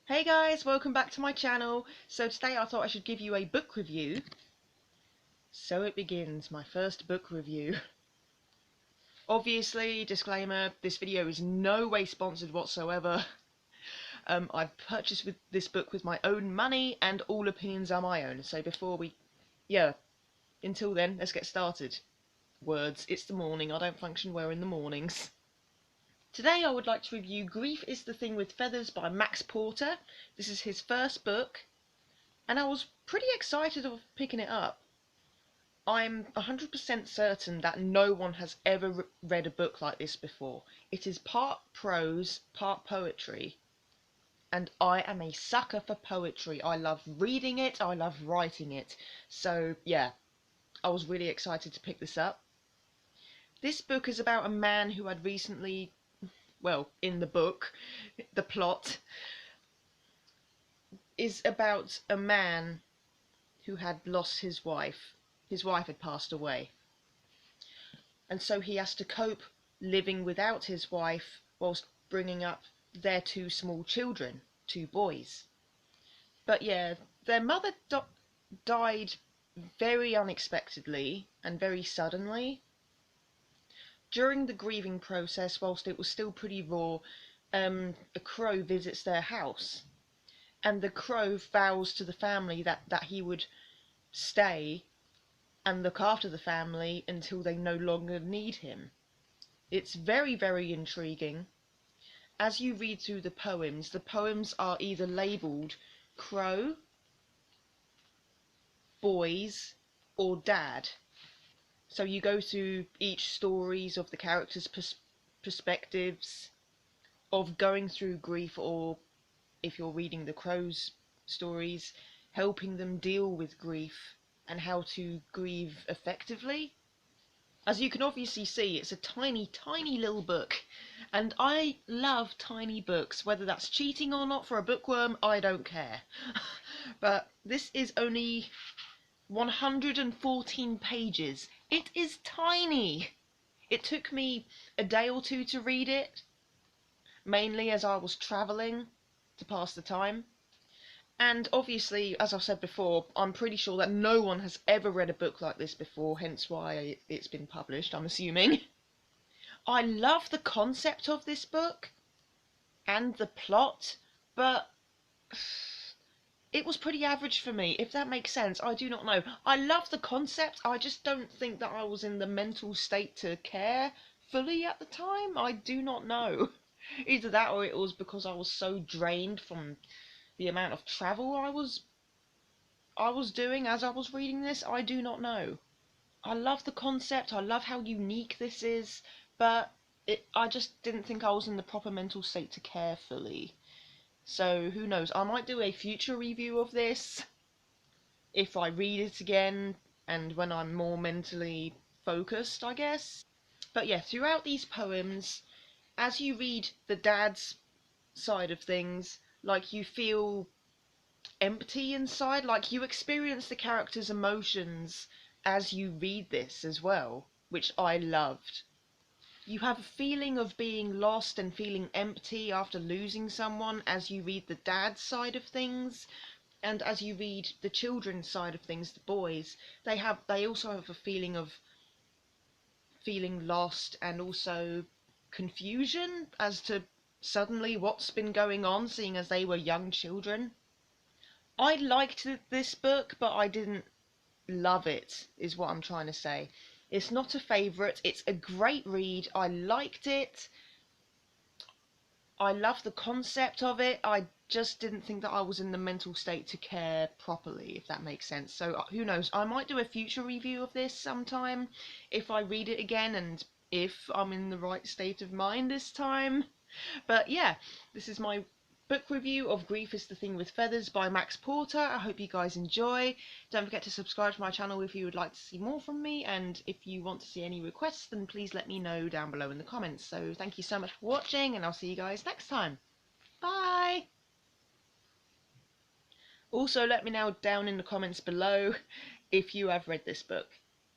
Hey guys, welcome back to my channel. So today I thought I should give you a book review. So it begins, my first book review. Obviously, disclaimer, this video is no way sponsored whatsoever. I've purchased this book with my own money and all opinions are my own. So until then, let's get started. Words, it's the morning, I don't function well in the mornings. Today I would like to review Grief is the Thing with Feathers by Max Porter. This is his first book, and I was pretty excited of picking it up. I'm 100% certain that no one has ever read a book like this before. It is part prose, part poetry, and I am a sucker for poetry. I love reading it, I love writing it. So yeah, I was really excited to pick this up. This book is about a man who had recently, well, in the book, the plot is about a man who had lost his wife. His wife had passed away. And so he has to cope living without his wife whilst bringing up their two small children, two boys. But yeah, their mother died very unexpectedly and very suddenly. During the grieving process, whilst it was still pretty raw, a crow visits their house. And the crow vows to the family that he would stay and look after the family until they no longer need him. It's very, very intriguing. As you read through the poems are either labelled Crow, Boys, or Dad. So you go through each stories of the characters' perspectives of going through grief, or if you're reading the Crow's stories, helping them deal with grief and how to grieve effectively. As you can obviously see, it's a tiny, tiny little book, and I love tiny books. Whether that's cheating or not for a bookworm, I don't care. But this is only 114 pages. It is tiny. It took me a day or two to read it, mainly as I was travelling to pass the time. And obviously, as I've said before, I'm pretty sure that no one has ever read a book like this before, hence why it's been published, I'm assuming. I love the concept of this book and the plot, but it was pretty average for me, if that makes sense. I do not know. I love the concept, I just don't think that I was in the mental state to care fully at the time. I do not know. Either that or it was because I was so drained from the amount of travel I was doing as I was reading this. I do not know. I love the concept, I love how unique this is, but I just didn't think I was in the proper mental state to care fully. So who knows, I might do a future review of this if I read it again and when I'm more mentally focused, I guess. But yeah, throughout these poems, as you read the dad's side of things, like you feel empty inside, like you experience the character's emotions as you read this as well, which I loved. You have a feeling of being lost and feeling empty after losing someone as you read the dad's side of things, and as you read the children's side of things, the boys, they also have a feeling of feeling lost and also confusion as to suddenly what's been going on, seeing as they were young children. I liked this book, but I didn't love it, is what I'm trying to say. It's not a favourite, it's a great read, I liked it, I love the concept of it, I just didn't think that I was in the mental state to care properly, if that makes sense. So who knows, I might do a future review of this sometime, if I read it again and if I'm in the right state of mind this time. But yeah, this is my book review of Grief is the Thing with Feathers by Max Porter. I hope you guys enjoy. Don't forget to subscribe to my channel if you would like to see more from me, and if you want to see any requests, then please let me know down below in the comments. So thank you so much for watching, and I'll see you guys next time. Bye! Also, let me know down in the comments below if you have read this book.